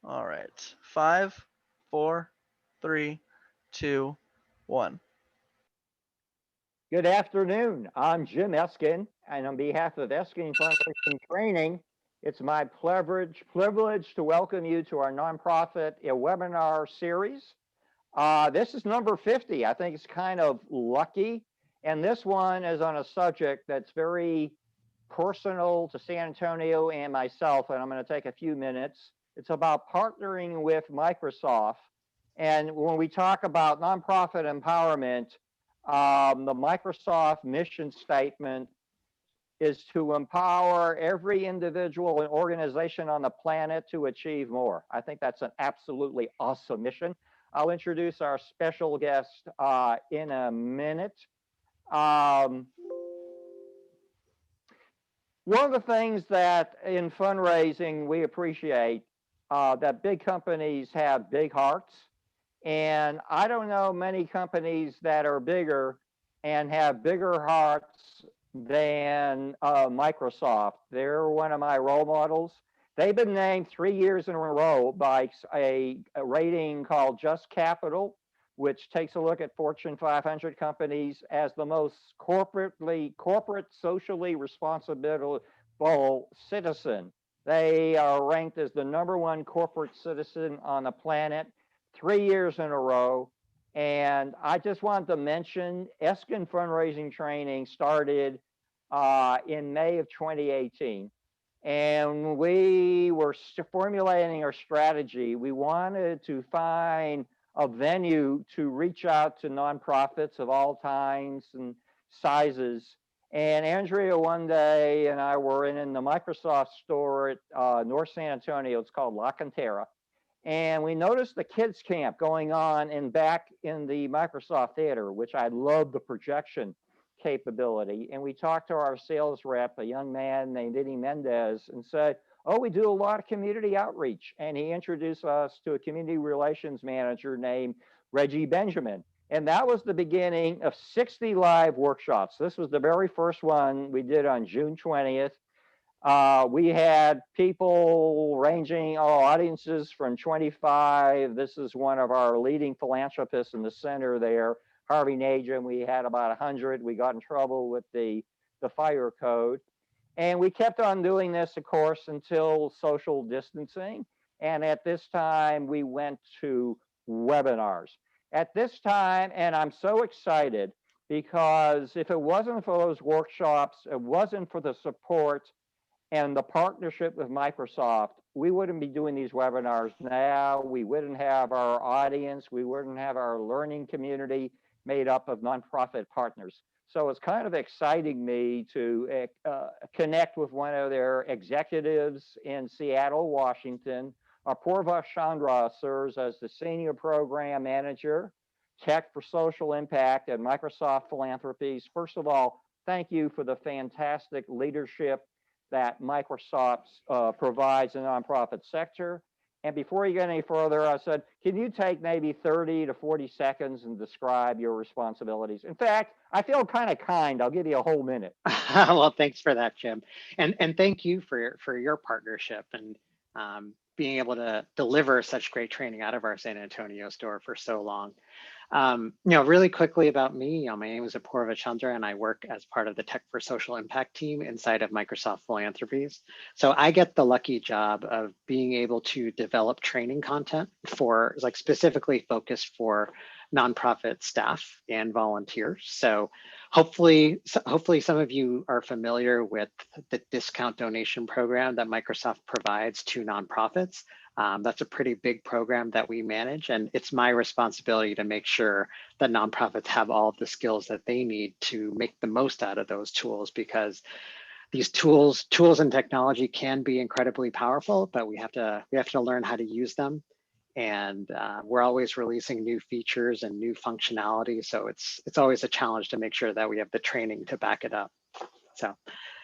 All right. Five, four, three, two, one. Good afternoon. I'm Jim Eskin, and on behalf of Eskin Fundraising Training, it's my privilege to welcome you to our nonprofit webinar series. This is number 50. I think it's kind of lucky. And this one is on a subject that's very personal to San Antonio and myself, and I'm going to take a few minutes. It's about partnering with Microsoft. And when we talk about nonprofit empowerment, the Microsoft mission statement is to empower every individual and organization on the planet to achieve more. I think that's an absolutely awesome mission. I'll introduce our special guest in a minute. Um, One of the things that in fundraising we appreciate that big companies have big hearts, and I don't know many companies that are bigger and have bigger hearts than Microsoft. They're one of my role models. They've been named 3 years in a row by a rating called Just Capital, which takes a look at Fortune 500 companies as the most corporate, socially responsible citizen. They are ranked as the number one corporate citizen on the planet 3 years in a row. And I just wanted to mention Eskin fundraising training started in May of 2018. And we were formulating our strategy. We wanted to find a venue to reach out to nonprofits of all times and sizes. And Andrea one day and I were in the Microsoft store at North San Antonio. It's called La Cantera. And we noticed the kids camp going on and back in the Microsoft Theater, which I love the projection capability. And we talked to our sales rep, a young man named Eddie Mendez, and said, "Oh, we do a lot of community outreach." And he introduced us to a community relations manager named Reggie Benjamin. And that was the beginning of 60 live workshops. This was the very first one we did on June 20th. We had people ranging, audiences from 25. This is one of our leading philanthropists in the center there, Harvey Najam. We had about 100. We got in trouble with the fire code. And we kept on doing this, of course, until social distancing. And at this time, we went to webinars. At this time, and I'm so excited because if it wasn't for those workshops, it wasn't for the support and the partnership with Microsoft, we wouldn't be doing these webinars now. We wouldn't have our audience. We wouldn't have our learning community made up of nonprofit partners. So it's kind of exciting me to connect with one of their executives in Seattle, Washington. Apurva Chandra serves as the Senior Program Manager, Tech for Social Impact at Microsoft Philanthropies. First of all, thank you for the fantastic leadership that Microsoft provides in the nonprofit sector. And before you get any further, I said, can you take maybe 30 to 40 seconds and describe your responsibilities? In fact, I feel kind of kind. I'll give you a whole minute. Well, thanks for that, Jim, and thank you for your partnership and being able to deliver such great training out of our San Antonio store for so long. Really quickly about me, my name is Apurva Chandra, and I work as part of the Tech for Social Impact team inside of Microsoft Philanthropies. So I get the lucky job of being able to develop training content for, like, specifically focused for nonprofit staff and volunteers. So hopefully some of you are familiar with the discount donation program that Microsoft provides to nonprofits. That's a pretty big program that we manage, and it's my responsibility to make sure that nonprofits have all of the skills that they need to make the most out of those tools, because these tools and technology can be incredibly powerful, but we have to learn how to use them. And we're always releasing new features and new functionality, so it's always a challenge to make sure that we have the training to back it up. So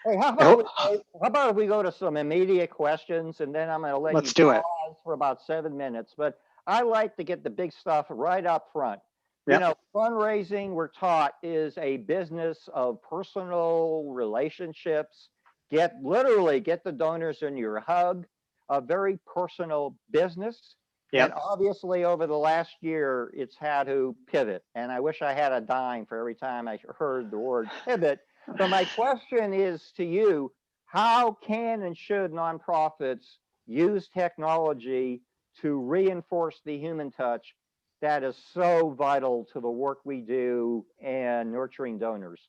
Hey, I hope, how about if we go to some immediate questions and then I'm going to let you let's do it. pause for about 7 minutes. But I like to get the big stuff right up front. You Yep. know, fundraising, we're taught, is a business of personal relationships. Get the donors in your hug. a very personal business. And Yep. obviously, over the last year, it's had to pivot. And I wish I had a dime for every time I heard the word pivot. But my question is to you, how can and should nonprofits use technology to reinforce the human touch that is so vital to the work we do and nurturing donors?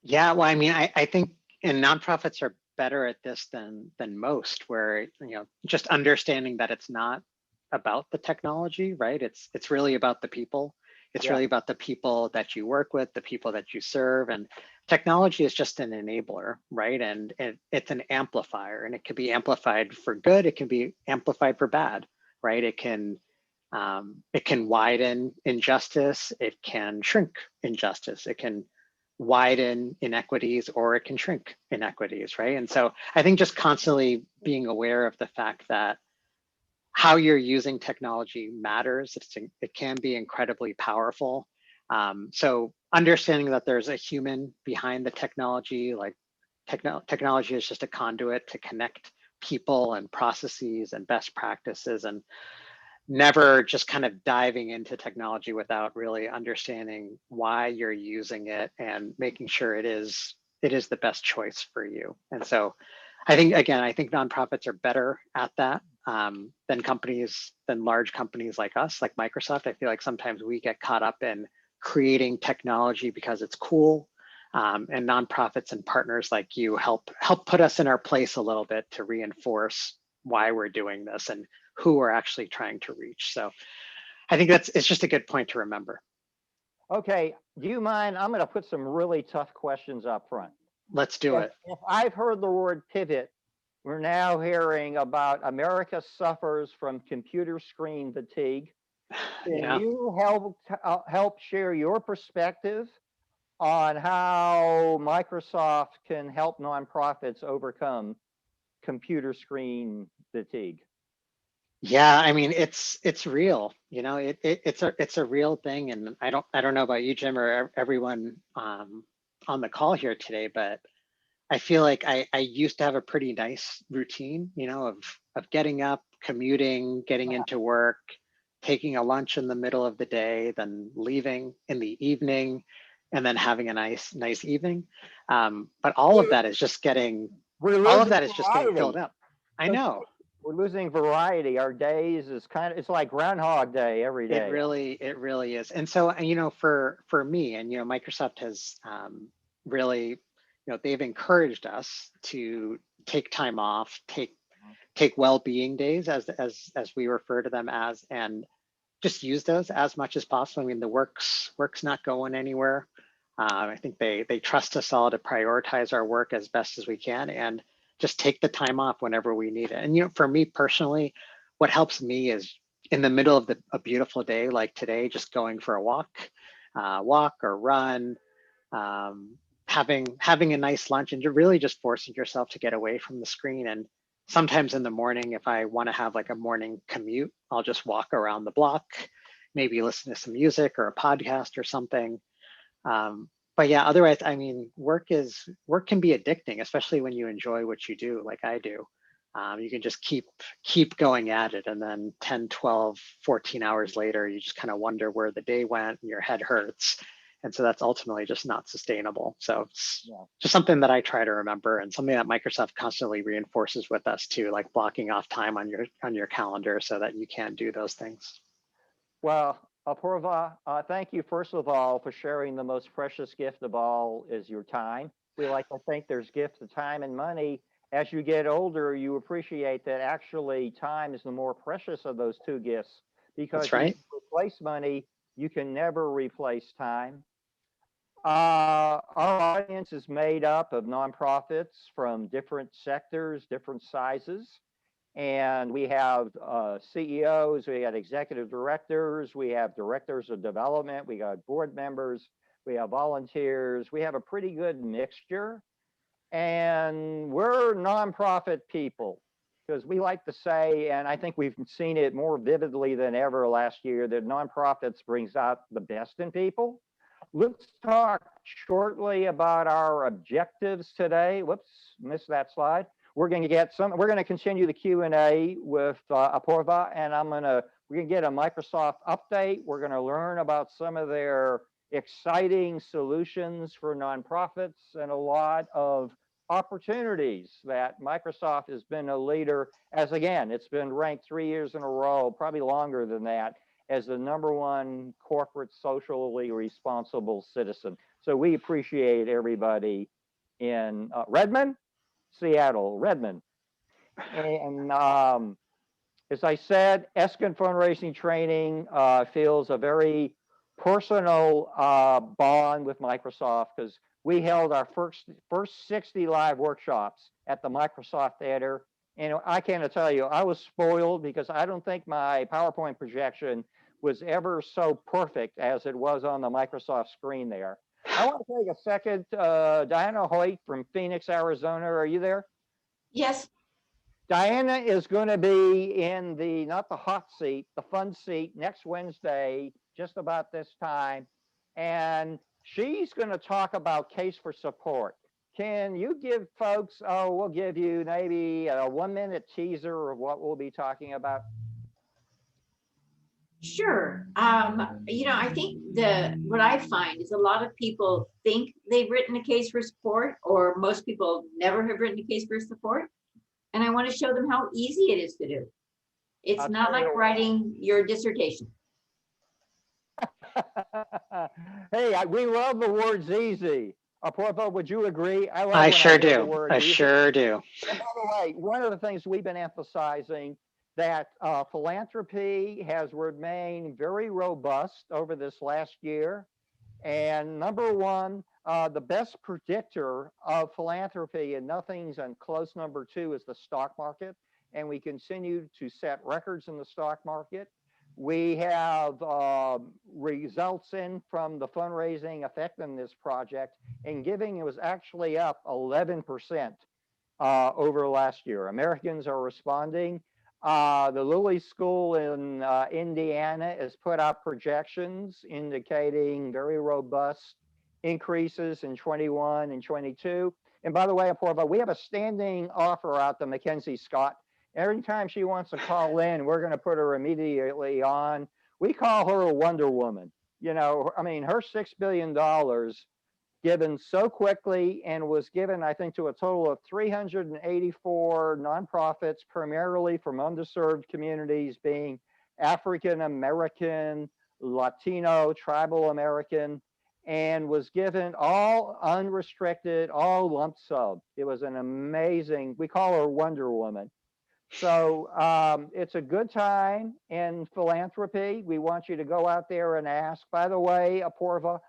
Yeah, well, I mean, I think and nonprofits are better at this than most, where just understanding that it's not about the technology, right? It's really about the people. It's Yeah. really about the people that you work with, the people that you serve, and technology is just an enabler, right? And it's an amplifier, and it can be amplified for good. It can be amplified for bad, right? It can widen injustice. It can shrink injustice. It can widen inequities, or it can shrink inequities, right? And so I think just constantly being aware of the fact that how you're using technology matters. It can be incredibly powerful. So understanding that there's a human behind the technology, like technology is just a conduit to connect people and processes and best practices, and never just kind of diving into technology without really understanding why you're using it and making sure it is the best choice for you. And so I think nonprofits are better at that than large companies like us, like Microsoft. I feel like sometimes we get caught up in creating technology because it's cool. And nonprofits and partners like you help put us in our place a little bit to reinforce why we're doing this and who we're actually trying to reach. So I think it's just a good point to remember. Okay, do you mind? I'm going to put some really tough questions up front. Let's do it. If I've heard the word pivot, we're now hearing about America suffers from computer screen fatigue. Can Yeah. you help share your perspective on how Microsoft can help nonprofits overcome computer screen fatigue? Yeah, I mean it's real. It's a real thing, and I don't know about you, Jim, or everyone on the call here today, but I feel like I used to have a pretty nice routine, of getting up, commuting, getting into work, taking a lunch in the middle of the day, then leaving in the evening, and then having a nice evening. But all of that is just getting We're all of losing that is just getting filled variety. up. I know. We're losing variety. Our days is it's like Groundhog Day every day. It really is. And so, for me, and Microsoft has really, they've encouraged us to take time off, take well-being days, as we refer to them as, and just use those as much as possible. I mean, the work's not going anywhere. I think they trust us all to prioritize our work as best as we can, and just take the time off whenever we need it. And for me personally, what helps me is in the middle of a beautiful day like today, just going for a walk or run, having a nice lunch, and you're really just forcing yourself to get away from the screen. And sometimes in the morning, if I want to have like a morning commute, I'll just walk around the block, maybe listen to some music or a podcast or something. But yeah, otherwise, I mean, work can be addicting, especially when you enjoy what you do, like I do. You can just keep going at it, and then 10, 12, 14 hours later, you just kind of wonder where the day went and your head hurts. And so that's ultimately just not sustainable. So it's just something that I try to remember, and something that Microsoft constantly reinforces with us too, like blocking off time on your calendar so that you can do those things. Well, Apurva, thank you first of all for sharing the most precious gift of all is your time. We like to think there's gifts of time and money. As you get older, you appreciate that actually time is the more precious of those two gifts, because That's right. you can replace money, you can never replace time. Our audience is made up of nonprofits from different sectors, different sizes. And we have CEOs, we have executive directors, we have directors of development, we got board members, we have volunteers, we have a pretty good mixture. And we're nonprofit people, because we like to say, and I think we've seen it more vividly than ever last year, that nonprofits brings out the best in people. Let's talk shortly about our objectives today. Whoops, missed that slide. we're going to continue the Q&A with Apurva, and we're going to get a Microsoft update. We're going to learn about some of their exciting solutions for nonprofits and a lot of opportunities that Microsoft has been a leader, as again, it's been ranked 3 years in a row, probably longer than that, as the #1 corporate socially responsible citizen. So we appreciate everybody in Redmond, Seattle, Redmond. And as I said, Eskin Fundraising Training feels a very personal bond with Microsoft, because we held our first 60 live workshops at the Microsoft Theater. And I can't tell you, I was spoiled, because I don't think my PowerPoint projection was ever so perfect as it was on the Microsoft screen there. I want to take a second. Diana Hoyt from Phoenix, Arizona, are you there? Yes. Diana is going to be in not the hot seat, the fun seat next Wednesday, just about this time. And she's going to talk about case for support. Can you give folks, we'll give you maybe a 1-minute teaser of what we'll be talking about? Sure. I think what I find is a lot of people think they've written a case for support, or most people never have written a case for support. And I want to show them how easy it is to do. It's not like writing your dissertation. Hey, we love the words easy. Apurva, would you agree? I sure do. I sure do. And by the way, one of the things we've been emphasizing, that philanthropy has remained very robust over this last year. And #1, the best predictor of philanthropy, and nothing's on close #2, is the stock market. And we continue to set records in the stock market. We have results in from the fundraising effectiveness project, and giving was actually up 11% over last year. Americans are responding. The Lilly School in Indiana has put out projections indicating very robust increases in 21 and 22. And by the way, Apurva, we have a standing offer out to Mackenzie Scott. Every time she wants to call in, we're going to put her immediately on. We call her a Wonder Woman. Her $6 billion given so quickly, and was given, I think, to a total of 384 nonprofits, primarily from underserved communities, being African American, Latino, Tribal American, and was given all unrestricted, all lump sum. It was an amazing, we call her Wonder Woman. So it's a good time in philanthropy. We want you to go out there and ask. By the way, Apurva,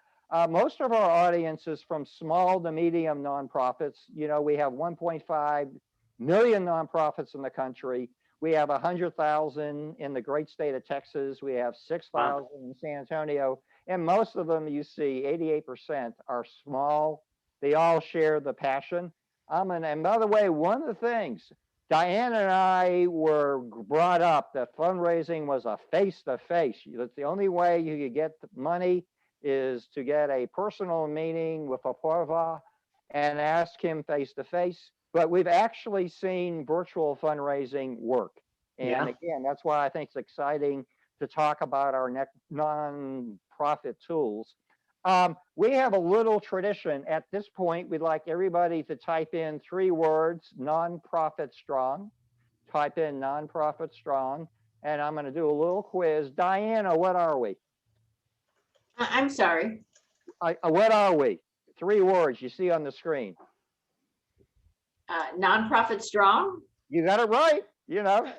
most of our audience is from small to medium nonprofits. We have 1.5 million nonprofits in the country. We have 100,000 in the great state of Texas. We have 6,000 in San Antonio. And most of them, you see, 88% are small. They all share the passion. And by the way, one of the things, Diane and I were brought up that fundraising was a face-to-face. That's the only way you could get money, is to get a personal meeting with Apurva and ask him face-to-face. But we've actually seen virtual fundraising work. And again, that's why I think it's exciting to talk about our nonprofit tools. We have a little tradition. At this point, we'd like everybody to type in 3 words, nonprofit strong. Type in nonprofit strong. And I'm going to do a little quiz. Diana, what are we? I'm sorry. What are we? 3 words you see on the screen. Nonprofit strong. You got it right,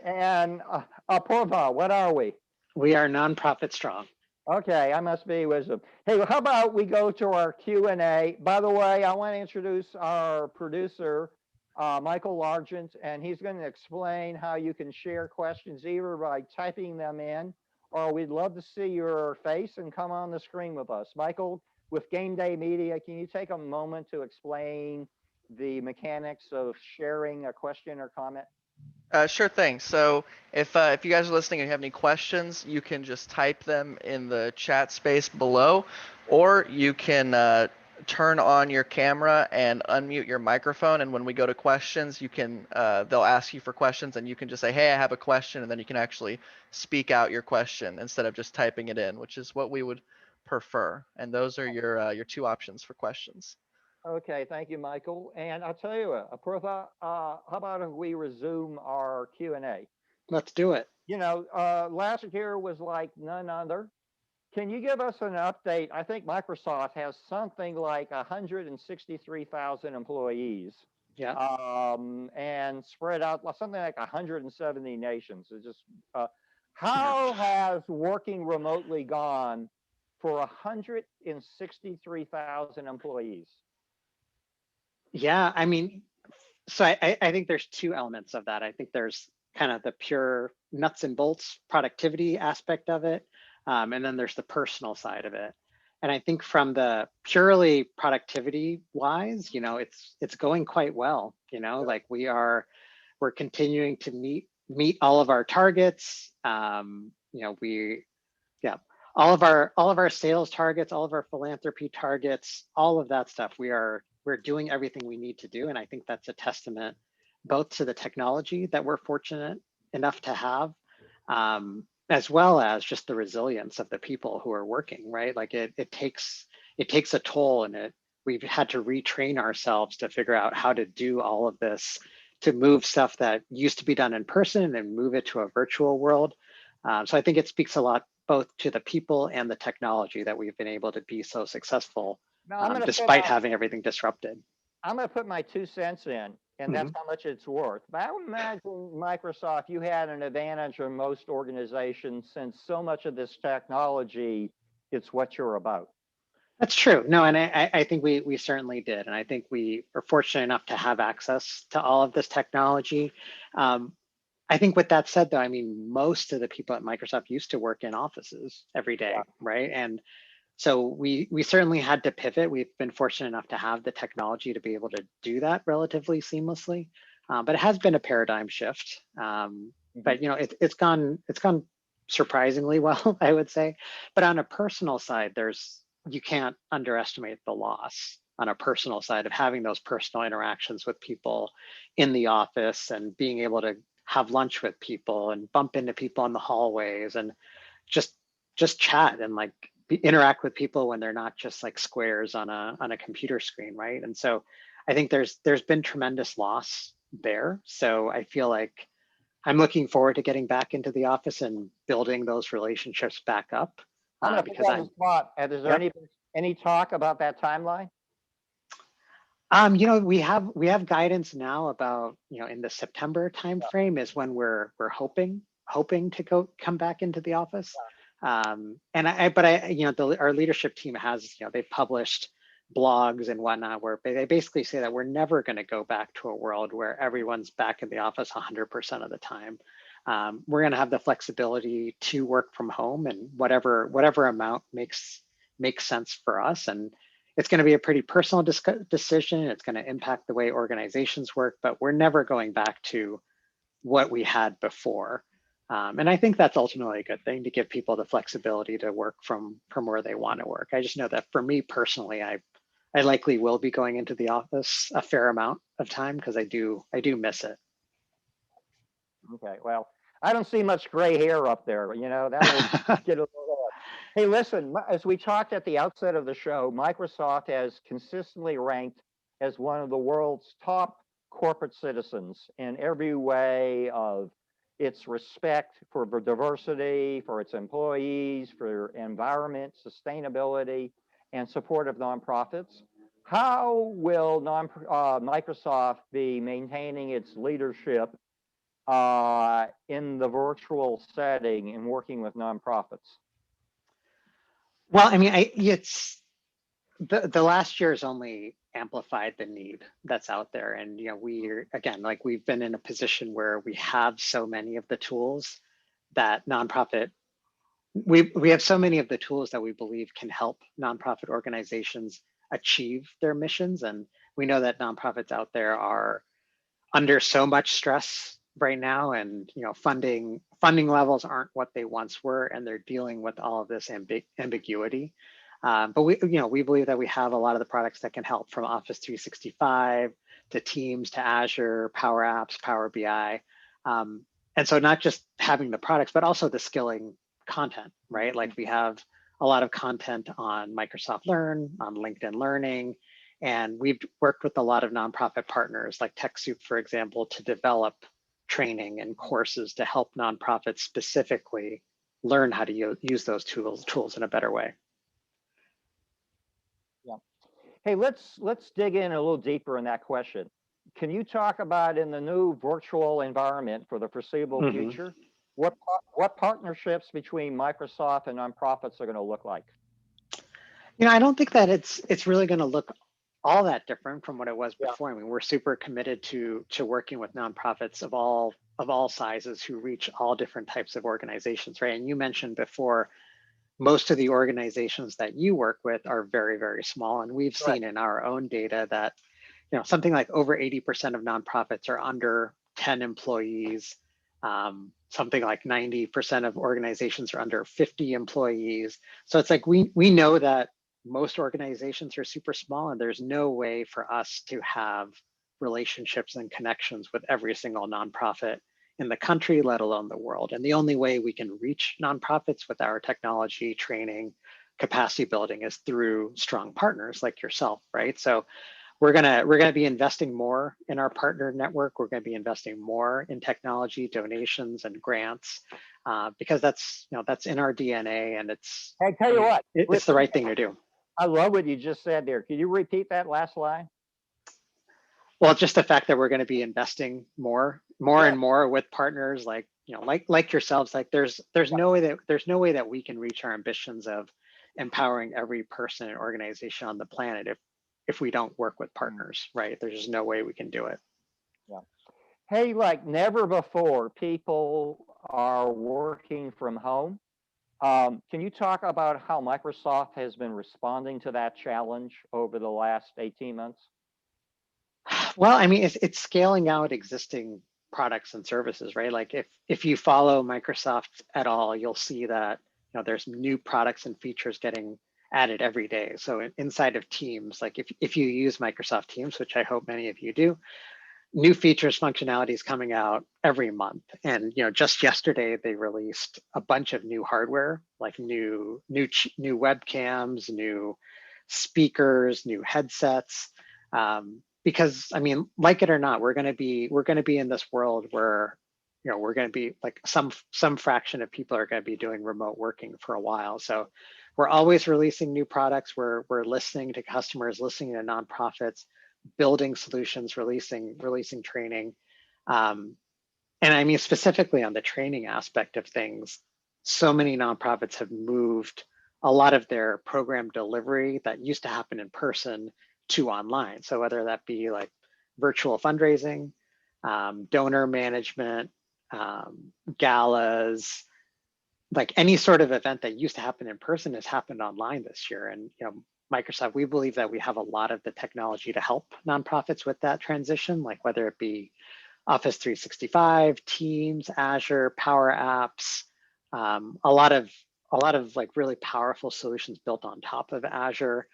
And Apurva, what are we? We are nonprofit strong. Okay, I must be wisdom. Hey, well, how about we go to our Q&A? By the way, I want to introduce our producer, Michael Largent, and he's going to explain how you can share questions either by typing them in, or we'd love to see your face and come on the screen with us. Michael, with Game Day Media, can you take a moment to explain the mechanics of sharing a question or comment? Sure thing. So if you guys are listening and you have any questions, you can just type them in the chat space below, or you can turn on your camera and unmute your microphone, and when we go to questions, you can they'll ask you for questions, and you can just say, "Hey, I have a question," and then you can actually speak out your question instead of just typing it in, which is what we would prefer. And those are your two options for questions. Okay, thank you, Michael. And I'll tell you what, Apurva, how about if we resume our Q&A? Let's do it. You know, last year was like none other. Can you give us an update? I think Microsoft has something like 163,000 employees. Yeah. And spread out something like 170 nations. It's just how has working remotely gone for 163,000 employees? Yeah, I mean, so I think there's two elements of that. I think there's kind of the pure nuts and bolts productivity aspect of it, and then there's the personal side of it. And I think from the purely productivity wise, you know, it's going quite well. You know, like we're continuing to meet all of our targets. You know, yeah, all of our sales targets, all of our philanthropy targets, all of that stuff. We're doing everything we need to do, and I think that's a testament both to the technology that we're fortunate enough to have, as well as just the resilience of the people who are working. Right, like it takes a toll, and we've had to retrain ourselves to figure out how to do all of this, to move stuff that used to be done in person and move it to a virtual world. So I think it speaks a lot both to the people and the technology that we've been able to be so successful, Now, despite having everything disrupted. I'm going to put my 2 cents in, and that's how much it's worth. But I would imagine, Microsoft, you had an advantage on most organizations since so much of this technology, it's what you're about. That's true. No, and I think we certainly did. And I think we are fortunate enough to have access to all of this technology. I think with that said, though, I mean, most of the people at Microsoft used to work in offices every day, right? And so we certainly had to pivot. We've been fortunate enough to have the technology to be able to do that relatively seamlessly. But it has been a paradigm shift. But you know, it's gone surprisingly well, I would say. But on a personal side, you can't underestimate the loss on a personal side of having those personal interactions with people in the office and being able to have lunch with people and bump into people in the hallways and just chat and like interact with people when they're not just like squares on a computer screen, right? And so I think there's been tremendous loss there. So I feel like I'm looking forward to getting back into the office and building those relationships back up. I'm going to put that on the spot. Is there any talk about that timeline? You know, we have guidance now about, you know, in the September timeframe is when we're hoping to come back into the office. And you know, our leadership team has, you know, they've published blogs and whatnot where they basically say that we're never going to go back to a world where everyone's back in the office 100% of the time. We're going to have the flexibility to work from home and whatever amount makes sense for us. And it's going to be a pretty personal decision. It's going to impact the way organizations work, but we're never going back to what we had before. And I think that's ultimately a good thing, to give people the flexibility to work from where they want to work. I just know that for me personally, I likely will be going into the office a fair amount of time because I do miss it. Okay, well, I don't see much gray hair up there. You know, that will get a little. Hey, listen, as we talked at the outset of the show, Microsoft has consistently ranked as one of the world's top corporate citizens in every way of its respect for diversity, for its employees, for environment, sustainability, and support of nonprofits. How will Microsoft be maintaining its leadership in the virtual setting and working with nonprofits? Well, I mean, it's the last year has only amplified the need that's out there. And, you know, we've been in a position where we have so many of the tools that we have so many of the tools that we believe can help nonprofit organizations achieve their missions. And we know that nonprofits out there are under so much stress right now, and, you know, funding levels aren't what they once were, and they're dealing with all of this ambiguity. But we believe that we have a lot of the products that can help, from Office 365 to Teams to Azure, Power Apps, Power BI. And so not just having the products, but also the skilling content, right? Like we have a lot of content on Microsoft Learn, on LinkedIn Learning, and we've worked with a lot of nonprofit partners like TechSoup, for example, to develop training and courses to help nonprofits specifically learn how to use those tools in a better way. Yeah. Hey, let's dig in a little deeper in that question. Can you talk about, in the new virtual environment for the foreseeable future, what partnerships between Microsoft and nonprofits are going to look like? I don't think that it's really going to look all that different from what it was before. I mean, we're super committed to working with nonprofits of all sizes who reach all different types of organizations, right? And you mentioned before, most of the organizations that you work with are very, very small, and we've seen in our own data that something like over 80% of nonprofits are under 10 employees. Something like 90% of organizations are under 50 employees. So it's like we know that most organizations are super small, and there's no way for us to have relationships and connections with every single nonprofit in the country, let alone the world. And the only way we can reach nonprofits with our technology, training, capacity building is through strong partners like yourself, right? So we're gonna be investing more in our partner network. We're gonna be investing more in technology, donations, and grants, because that's in our DNA, and it's. Hey, tell you what, it's the right thing to do. I love what you just said there. Can you repeat that last line? Well, just the fact that we're going to be investing more and more with partners like yourselves. Like there's no way that we can reach our ambitions of empowering every person and organization on the planet if we don't work with partners, right? There's just no way we can do it. Yeah. Hey, like never before, people are working from home. Can you talk about how Microsoft has been responding to that challenge over the last 18 months? Well, I mean, it's scaling out existing products and services, right? Like if you follow Microsoft at all, you'll see that there's new products and features getting added every day. So inside of Teams, like if you use Microsoft Teams, which I hope many of you do, new features, functionalities coming out every month. And just yesterday they released a bunch of new hardware, like new webcams, new speakers, new headsets. Because I mean, like it or not, we're going to be in this world where we're going to be like some fraction of people are going to be doing remote working for a while. So we're always releasing new products. We're listening to customers, listening to nonprofits, building solutions, releasing training. And I mean, specifically on the training aspect of things, so many nonprofits have moved a lot of their program delivery that used to happen in person to online. So whether that be like virtual fundraising, donor management, galas, like any sort of event that used to happen in person has happened online this year. And Microsoft, we believe that we have a lot of the technology to help nonprofits with that transition, like whether it be Office 365, Teams, Azure, Power Apps, a lot of like really powerful solutions built on top of Azure,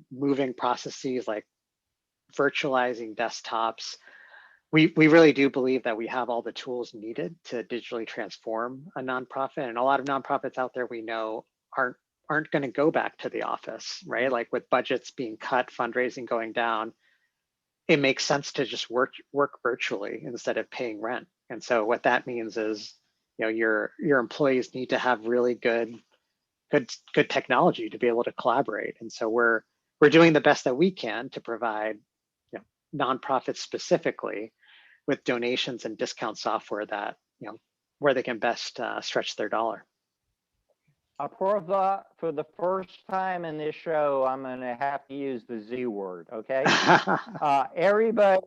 moving processes like virtualizing desktops. We really do believe that we have all the tools needed to digitally transform a nonprofit, and a lot of nonprofits out there we know aren't going to go back to the office, right? Like with budgets being cut, fundraising going down, it makes sense to just work virtually instead of paying rent. And so what that means is, your employees need to have really good technology to be able to collaborate. And so we're doing the best that we can to provide nonprofits specifically with donations and discount software that where they can best stretch their dollar. Apurva, for the first time in this show, I'm going to have to use the Z word, okay? Everybody,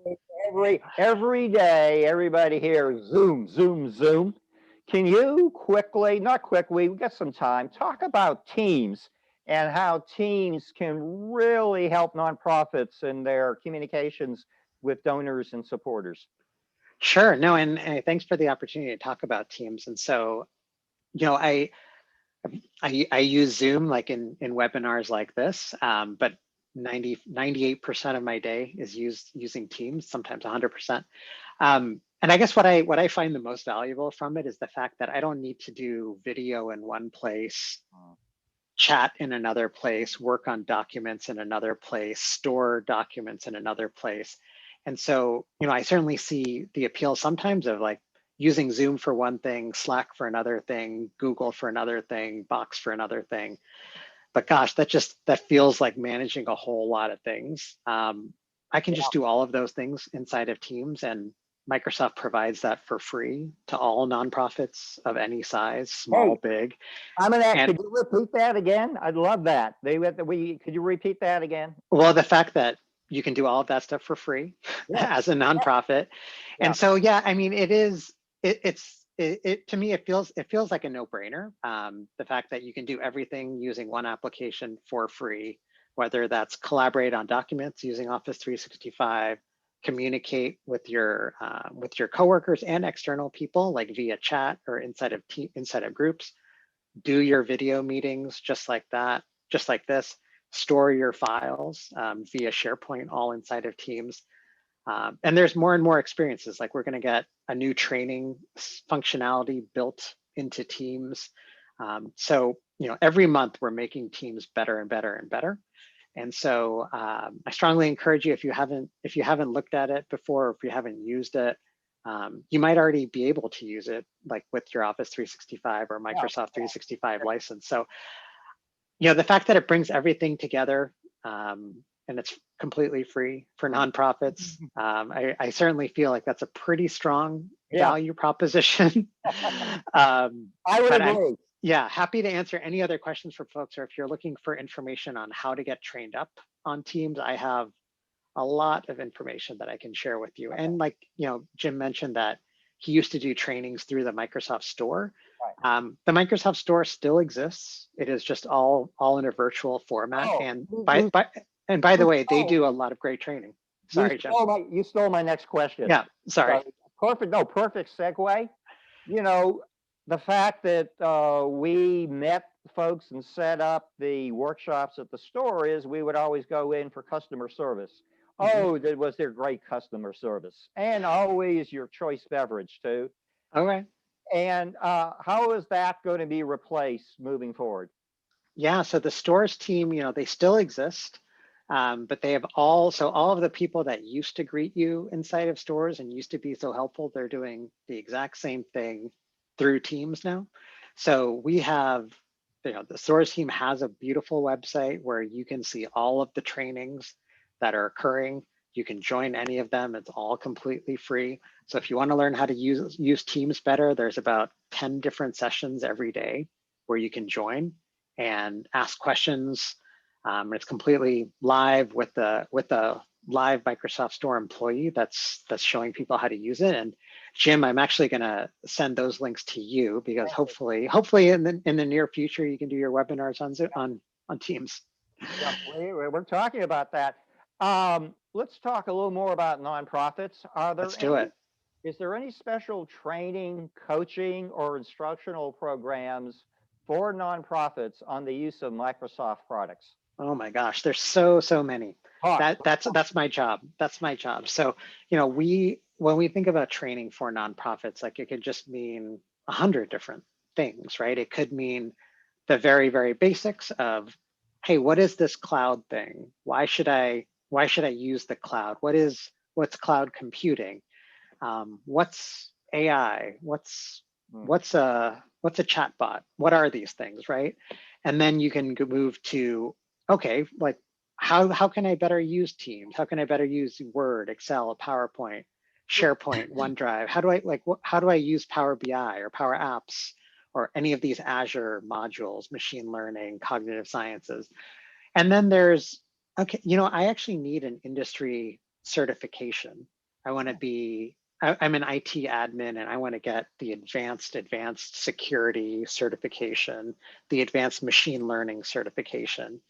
every day, everybody here, Zoom, Zoom, Zoom. Can you not quickly, we got some time, talk about Teams and how Teams can really help nonprofits in their communications with donors and supporters? Sure, no, and thanks for the opportunity to talk about Teams. And so, I use Zoom like in webinars like this, but 98% of my day is using Teams, sometimes 100%. And I guess what I find the most valuable from it is the fact that I don't need to do video in one place, chat in another place, work on documents in another place, store documents in another place. And so, I certainly see the appeal sometimes of like using Zoom for one thing, Slack for another thing, Google for another thing, Box for another thing. But gosh, that feels like managing a whole lot of things. I can just do all of those things inside of Teams, and Microsoft provides that for free to all nonprofits of any size, small, big. Could you repeat that again? I'd love that. Could you repeat that again? Well, the fact that you can do all of that stuff for free as a nonprofit. Yeah. And so, yeah, I mean, to me, it feels like a no-brainer. The fact that you can do everything using one application for free, whether that's collaborate on documents using Office 365, communicate with your coworkers and external people, like via chat or inside of groups, do your video meetings just like that, just like this, store your files via SharePoint, all inside of Teams. And there's more and more experiences, like we're going to get a new training functionality built into Teams. So, every month we're making Teams better and better and better. And so I strongly encourage you, if you haven't looked at it before, or if you haven't used it, you might already be able to use it like with your Office 365 or Microsoft 365 license. So, the fact that it brings everything together, and it's completely free for nonprofits, I certainly feel like that's a pretty strong value proposition. I would agree. Happy to answer any other questions for folks, or if you're looking for information on how to get trained up on Teams, I have a lot of information that I can share with you. And like, Jim mentioned that he used to do trainings through the Microsoft Store. The Microsoft Store still exists. It is just all in a virtual format. And by the way, they do a lot of great training. Sorry, Jim. You stole my next question. Yeah, sorry. Perfect segue. The fact that we met folks and set up the workshops at the store is we would always go in for customer service. Was there great customer service, and always your choice beverage too. Okay. And how is that going to be replaced moving forward? Yeah, so the stores team, they still exist, but they have all of the people that used to greet you inside of stores and used to be so helpful, they're doing the exact same thing through Teams now. So we have, the stores team has a beautiful website where you can see all of the trainings that are occurring. You can join any of them. It's all completely free. So if you want to learn how to use Teams better, there's about 10 different sessions every day where you can join and ask questions. It's completely live with the live Microsoft Store employee that's showing people how to use it. And Jim, I'm actually going to send those links to you, because hopefully in the near future you can do your webinars on Teams. Yeah, we're talking about that. Let's talk a little more about nonprofits. Let's do it. Is there any special training, coaching, or instructional programs for nonprofits on the use of Microsoft products? Oh my gosh, there's so many. That's my job. That's my job. So, when we think about training for nonprofits, like it could just mean 100 different things, right? It could mean the very, very basics of, hey, what is this cloud thing? Why should I use the cloud? What's cloud computing? What's AI? What's a chatbot? What are these things, right? And then you can move to, okay, like how can I better use Teams? How can I better use Word, Excel, PowerPoint, SharePoint, OneDrive? How do I use Power BI or Power Apps or any of these Azure modules, machine learning, cognitive sciences? And then there's, okay, I actually need an industry certification. I want to be, I'm an IT admin, and I want to get the advanced security certification, the advanced machine learning certification.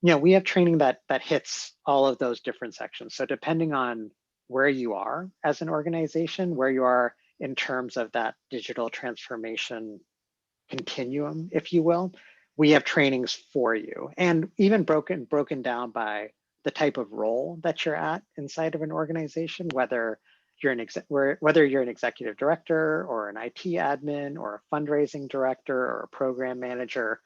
We have training that hits all of those different sections. So depending on where you are as an organization, where you are in terms of that digital transformation continuum, if you will. We have trainings for you, and even broken down by the type of role that you're at inside of an organization, whether you're an executive director or an IT admin or a fundraising director or a program manager.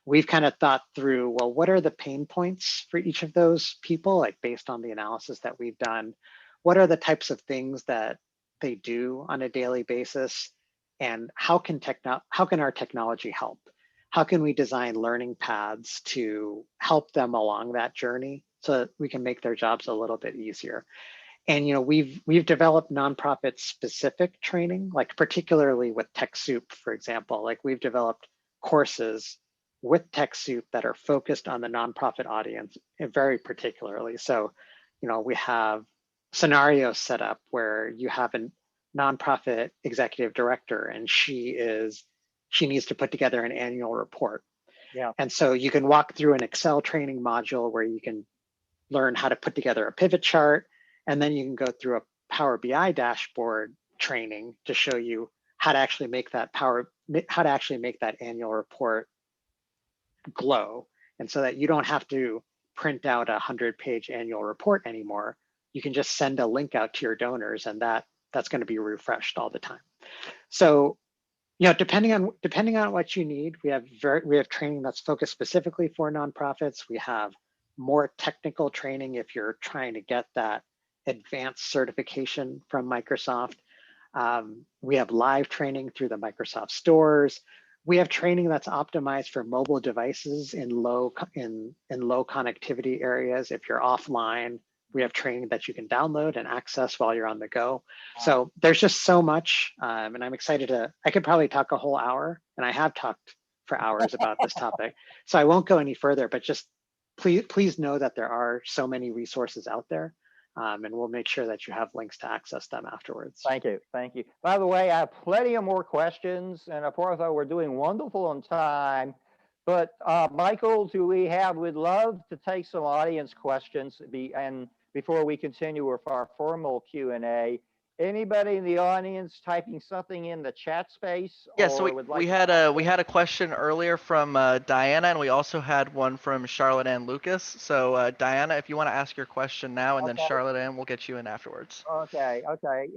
We've kind of thought through, well, what are the pain points for each of those people, like based on the analysis that we've done? What are the types of things that they do on a daily basis? And how can our technology help? How can we design learning paths to help them along that journey so that we can make their jobs a little bit easier? And we've developed nonprofit specific training, like particularly with TechSoup, for example. Like we've developed courses with TechSoup that are focused on the nonprofit audience very particularly. So, we have scenarios set up where you have a nonprofit executive director, and she needs to put together an annual report. Yeah. And so you can walk through an Excel training module where you can learn how to put together a pivot chart, and then you can go through a Power BI dashboard training to show you how to actually make that annual report glow. And so that you don't have to print out a 100-page annual report anymore. You can just send a link out to your donors, and that's going to be refreshed all the time. So, depending on what you need, we have training that's focused specifically for nonprofits. We have more technical training if you're trying to get that advanced certification from Microsoft. We have live training through the Microsoft stores. We have training that's optimized for mobile devices in low connectivity areas. If you're offline, we have training that you can download and access while you're on the go. So there's just so much, and I'm excited I could probably talk a whole hour, and I have talked for hours about this topic. So I won't go any further, but just please know that there are so many resources out there, and we'll make sure that you have links to access them afterwards. Thank you. By the way, I have plenty of more questions, and Apurva, we're doing wonderful on time. But Michael, we'd love to take some audience questions before we continue with our formal Q&A. Anybody in the audience typing something in the chat space? Yeah, so we had a question earlier from Diana, and we also had one from Charlotte Ann Lucas. So Diana, if you want to ask your question now, and then Charlotte Ann will get you in afterwards. Okay.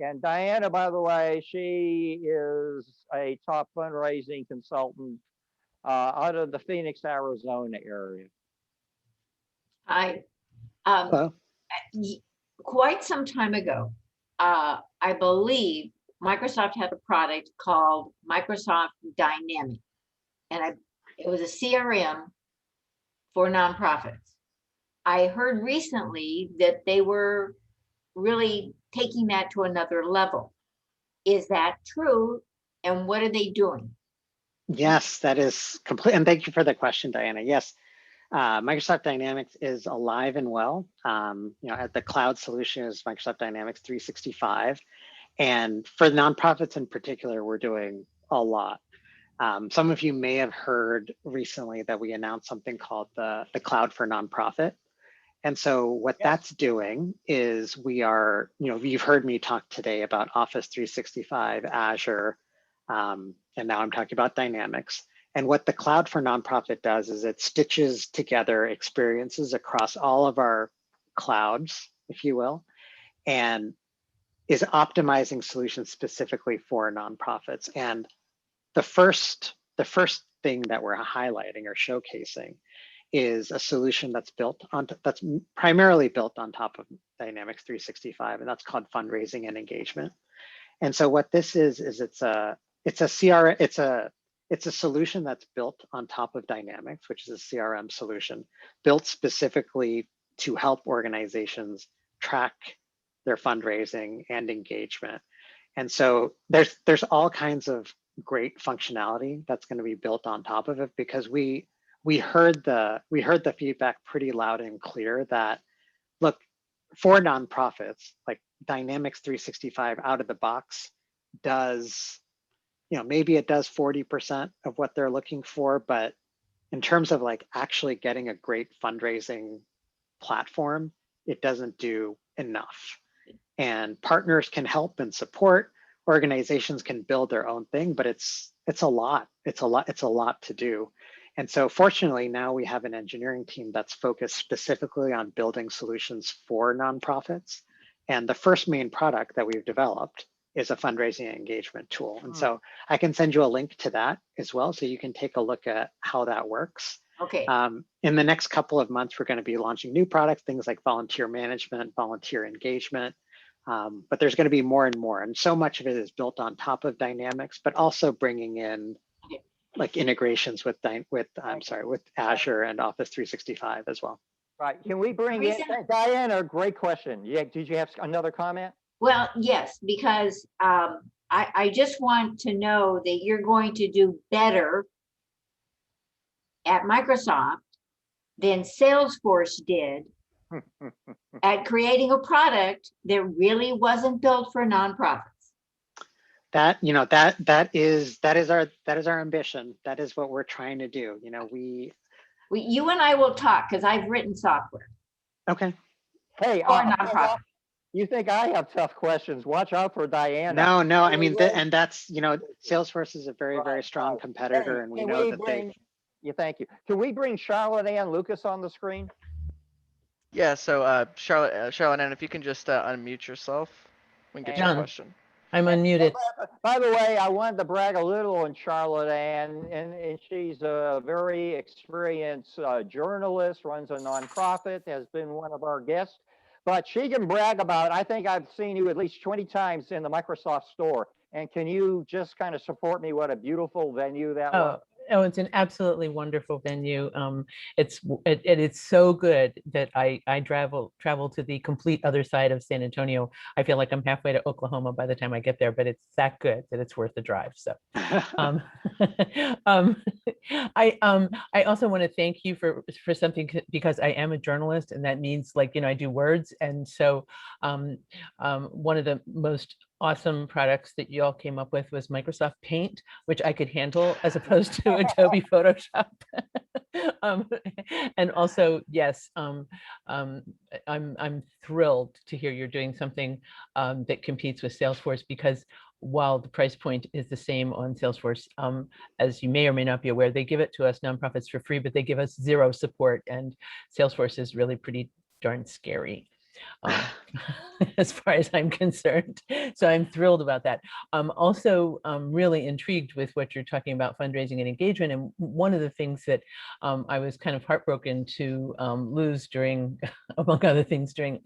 And Diana, by the way, she is a top fundraising consultant out of the Phoenix, Arizona area. Quite some time ago, I believe Microsoft had a product called Microsoft Dynamics, and it was a CRM for nonprofits. I heard recently that they were really taking that to another level. Is that true? And what are they doing? Yes, that is complete. And thank you for the question, Diana. Yes, Microsoft Dynamics is alive and well. At the cloud solution is Microsoft Dynamics 365. And for nonprofits in particular, we're doing a lot. Some of you may have heard recently that we announced something called the Cloud for Nonprofit. And so what that's doing is you've heard me talk today about Office 365, Azure, and now I'm talking about Dynamics. And what the Cloud for Nonprofit does is it stitches together experiences across all of our clouds, if you will, and is optimizing solutions specifically for nonprofits. And the first thing that we're highlighting or showcasing is a solution that's primarily built on top of Dynamics 365, and that's called fundraising and engagement. And so what this is it's a solution that's built on top of Dynamics, which is a CRM solution built specifically to help organizations track their fundraising and engagement. And so there's all kinds of great functionality that's going to be built on top of it, because we heard the feedback pretty loud and clear that, look, for nonprofits, like Dynamics 365 out of the box does, maybe it does 40% of what they're looking for, but in terms of like actually getting a great fundraising platform, it doesn't do enough. And partners can help and support. organizations can build their own thing, but it's a lot. It's a lot to do. And so fortunately now we have an engineering team that's focused specifically on building solutions for nonprofits. And the first main product that we've developed is a fundraising engagement tool. And so I can send you a link to that as well, so you can take a look at how that works. Okay. In the next couple of months, we're going to be launching new products, things like volunteer management, volunteer engagement. But there's going to be more and more. And so much of it is built on top of Dynamics, but also bringing in like integrations with Azure and Office 365 as well. Right. Can we bring in Diana? Great question. Yeah. Did you have another comment? Well, yes, because I just want to know that you're going to do better at Microsoft than Salesforce did at creating a product that really wasn't built for nonprofits. That is our ambition. That is what we're trying to do. You and I will talk, because I've written software. Okay. Hey, for nonprofit. You think I have tough questions? Watch out for Diana. No. I mean, and that's Salesforce is a very, very strong competitor, and we know that they. Yeah, thank you. Can we bring Charlotte Ann Lucas on the screen? Yeah. So Charlotte Ann, if you can just unmute yourself, we can get your question. I'm unmuted. By the way, I wanted to brag a little on Charlotte Ann, and she's a very experienced journalist, runs a nonprofit, has been one of our guests. But she can brag about, I think I've seen you at least 20 times in the Microsoft store. And can you just kind of support me what a beautiful venue that was? Oh, it's an absolutely wonderful venue. It's so good that I travel to the complete other side of San Antonio. I feel like I'm halfway to Oklahoma by the time I get there, but it's that good that it's worth the drive. So, I also want to thank you for something, because I am a journalist, and that means, like, I do words, and so one of the most awesome products that you all came up with was Microsoft Paint, which I could handle as opposed to Adobe Photoshop. And also, yes, I'm thrilled to hear you're doing something that competes with Salesforce, because while the price point is the same on Salesforce, as you may or may not be aware, they give it to us nonprofits for free, but they give us zero support, and Salesforce is really pretty darn scary. As far as I'm concerned. So I'm thrilled about that. I'm also really intrigued with what you're talking about, fundraising and engagement. And one of the things that I was kind of heartbroken to lose during, among other things, during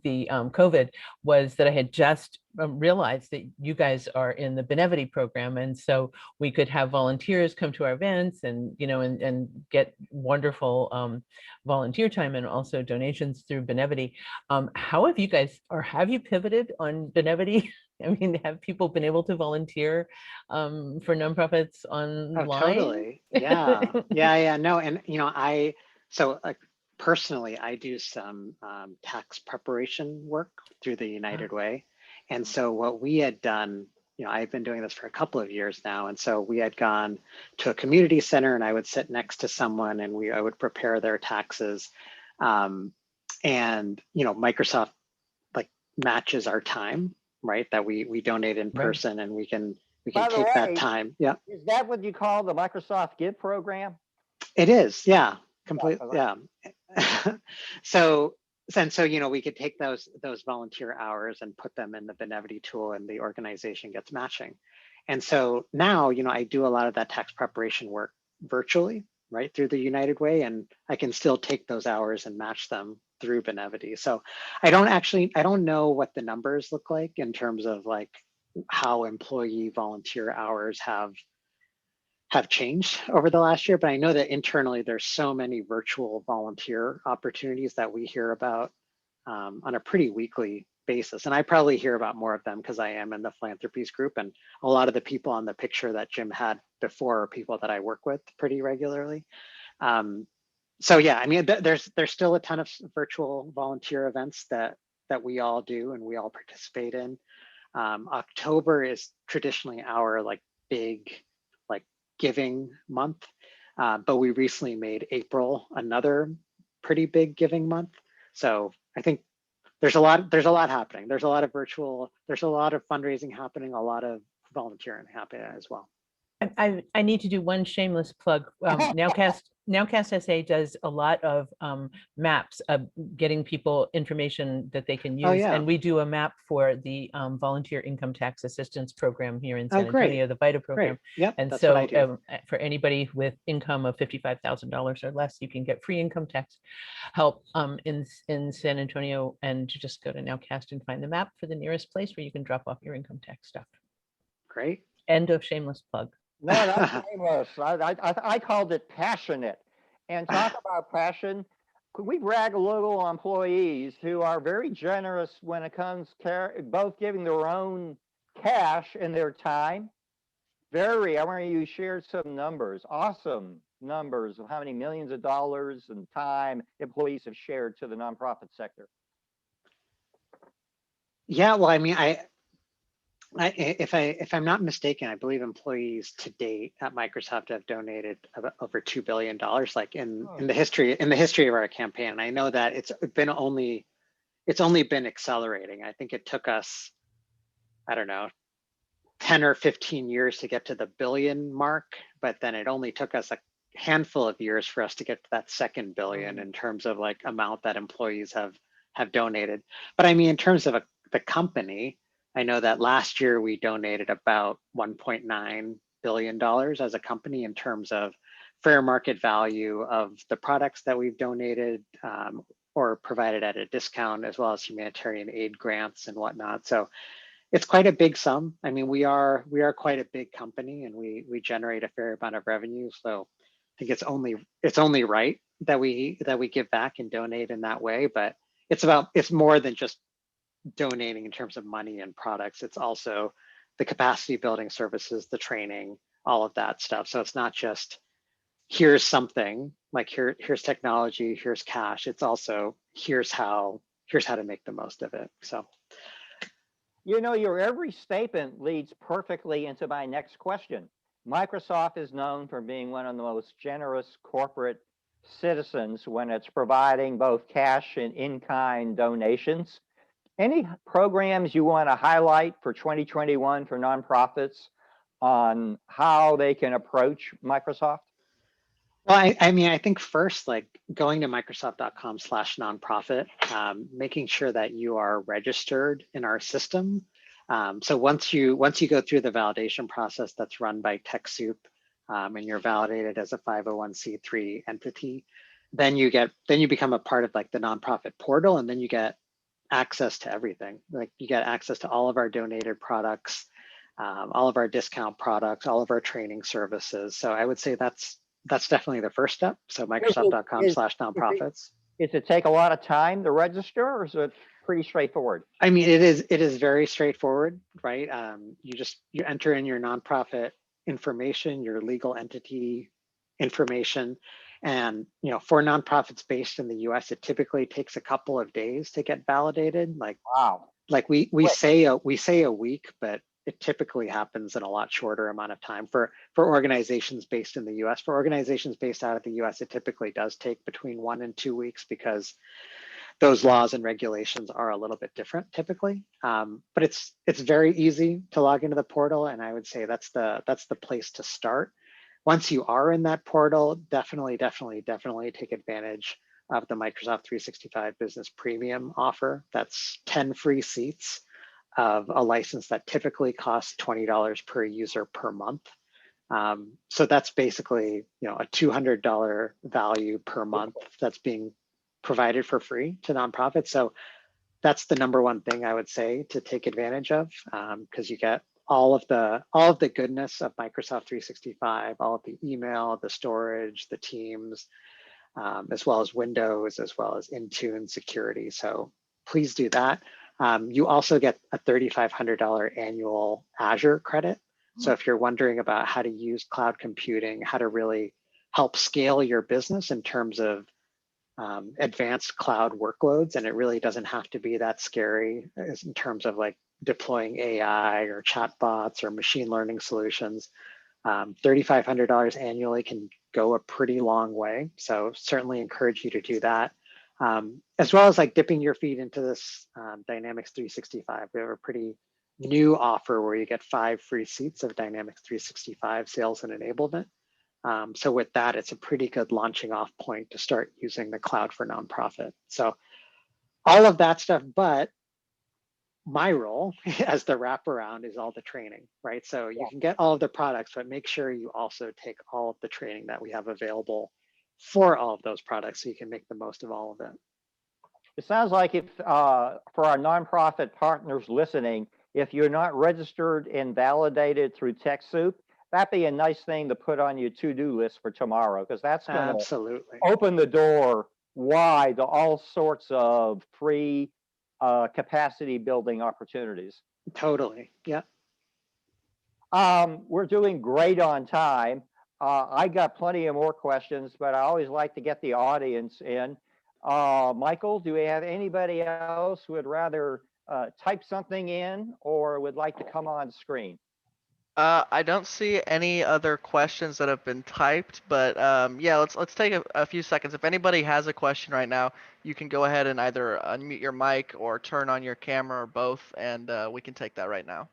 the COVID, was that I had just realized that you guys are in the Benevity program. And so we could have volunteers come to our events and, and get wonderful volunteer time and also donations through Benevity. How have you guys, or have you pivoted on Benevity? I mean, have people been able to volunteer for nonprofits online? Oh, totally. Yeah. No, and personally, I do some tax preparation work through the United Way. And so what we had done, I've been doing this for a couple of years now. And so we had gone to a community center, and I would sit next to someone, and I would prepare their taxes. And, Microsoft matches our time, right? That we donate in person, and we can take that time. Yeah. Is that what you call the Microsoft Give program? It is. Yeah. Completely. Yeah. So we could take those volunteer hours and put them in the Benevity tool, and the organization gets matching. And so now, I do a lot of that tax preparation work virtually, right, through the United Way, and I can still take those hours and match them through Benevity. So I don't know what the numbers look like in terms of like how employee volunteer hours have changed over the last year, but I know that internally there's so many virtual volunteer opportunities that we hear about on a pretty weekly basis. And I probably hear about more of them because I am in the Philanthropies group, and a lot of the people on the picture that Jim had before are people that I work with pretty regularly. So yeah, I mean, there's still a ton of virtual volunteer events that we all do and we all participate in. October is traditionally our big giving month, but we recently made April another pretty big giving month. So I think there's a lot happening. There's a lot of there's a lot of fundraising happening, a lot of volunteering happening as well. I need to do one shameless plug. Nowcast SA does a lot of maps of getting people information that they can use. Oh, yeah. And we do a map for the Volunteer Income Tax Assistance Program here in San great. Antonio, the VITA program. Yep, And that's so what I do. for anybody with income of $55,000 or less, you can get free income tax help in San Antonio, and just go to Nowcast and find the map for the nearest place where you can drop off your income tax stuff. Great. End of shameless plug. No, that's shameless. I called it passionate. And talk about passion. Could we brag a little on employees who are very generous when it comes to both giving their own cash and their time? I want you to share some numbers, awesome numbers of how many millions of dollars and time employees have shared to the nonprofit sector. Yeah, well, I mean, if I'm not mistaken, I believe employees to date at Microsoft have donated about over $2 billion, like in the history of our campaign. And I know that it's only been accelerating. I think it took us, I don't know, 10 or 15 years to get to the billion mark, but then it only took us a handful of years for us to get to that second billion in terms of like amount that employees have donated. But I mean, in terms of the company, I know that last year we donated about $1.9 billion as a company in terms of fair market value of the products that we've donated or provided at a discount, as well as humanitarian aid grants and whatnot. So it's quite a big sum. I mean, we are quite a big company, and we generate a fair amount of revenue. So I think it's only right that we give back and donate in that way. But it's more than just donating in terms of money and products. It's also the capacity building services, the training, all of that stuff. So it's not just here's something like here's technology, here's cash. It's also here's how to make the most of it. So your every statement leads perfectly into my next question. Microsoft is known for being one of the most generous corporate citizens when it's providing both cash and in-kind donations. Any programs you want to highlight for 2021 for nonprofits on how they can approach Microsoft? Well, I mean, I think first, like going to Microsoft.com/nonprofit, making sure that you are registered in our system. So once you go through the validation process that's run by TechSoup, and you're validated as a 501c3 entity, then you become a part of like the nonprofit portal, and then you get access to everything. Like you get access to all of our donated products, all of our discount products, all of our training services. So I would say that's definitely the first step. So Microsoft.com/nonprofits. Does it take a lot of time to register, or is it pretty straightforward? I mean, it is very straightforward, right? You enter in your nonprofit information, your legal entity information. And for nonprofits based in the US, it typically takes a couple of days to get validated. Like wow, like we say a week, but it typically happens in a lot shorter amount of time for organizations based in the US. For organizations based out of the US, it typically does take between 1 and 2 weeks because those laws and regulations are a little bit different typically. But it's very easy to log into the portal, and I would say that's the place to start. Once you are in that portal, definitely take advantage of the Microsoft 365 Business Premium offer. That's 10 free seats of a license that typically costs $20 per user per month. So that's basically a $200 value per month that's being provided for free to nonprofits. So that's the number one thing I would say to take advantage of, because you get all of the goodness of Microsoft 365, all of the email, the storage, the Teams, as well as Windows, as well as Intune security. So please do that. You also get a $3,500 annual Azure credit. So if you're wondering about how to use cloud computing, how to really help scale your business in terms of advanced cloud workloads, and it really doesn't have to be that scary in terms of like deploying AI or chatbots or machine learning solutions, $3,500 annually can go a pretty long way. So certainly encourage you to do that. as well as like dipping your feet into this Dynamics 365. We have a pretty new offer where you get 5 free seats of Dynamics 365 sales and enablement. So with that, it's a pretty good launching off point to start using the cloud for nonprofit. So all of that stuff, but my role as the wraparound is all the training, right? So you can get all of the products, but make sure you also take all of the training that we have available for all of those products so you can make the most of all of it. It sounds like if for our nonprofit partners listening, if you're not registered and validated through TechSoup, that'd be a nice thing to put on your to-do list for tomorrow, because that's going to Absolutely open the door wide to all sorts of free capacity building opportunities. Totally. Yeah. We're doing great on time. I got plenty of more questions, but I always like to get the audience in. Michael, do we have anybody else who would rather type something in or would like to come on screen? I don't see any other questions that have been typed, but yeah, let's take a few seconds. If anybody has a question right now, you can go ahead and either unmute your mic or turn on your camera or both, and we can take that right now.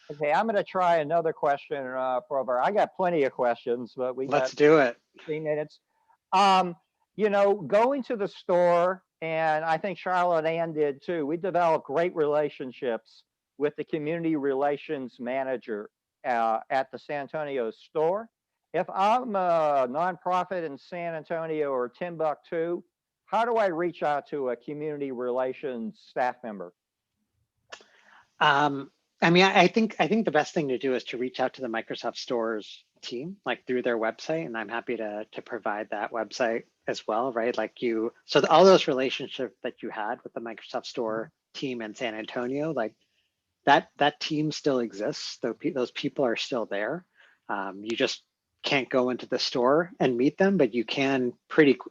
Okay, I'm going to try another question, Prover. I got plenty of questions, but Let's do it. 3 minutes. You know, going to the store, and I think Charlotte Ann did too, we developed great relationships with the community relations manager at the San Antonio store. If I'm a nonprofit in San Antonio or Timbuktu, how do I reach out to a community relations staff member? I mean, I think the best thing to do is to reach out to the Microsoft Store's team, like through their website, and I'm happy to provide that website as well, right? Like so all those relationships that you had with the Microsoft Store team in San Antonio, like that team still exists. Those people are still there. You just can't go into the store and meet them, but you can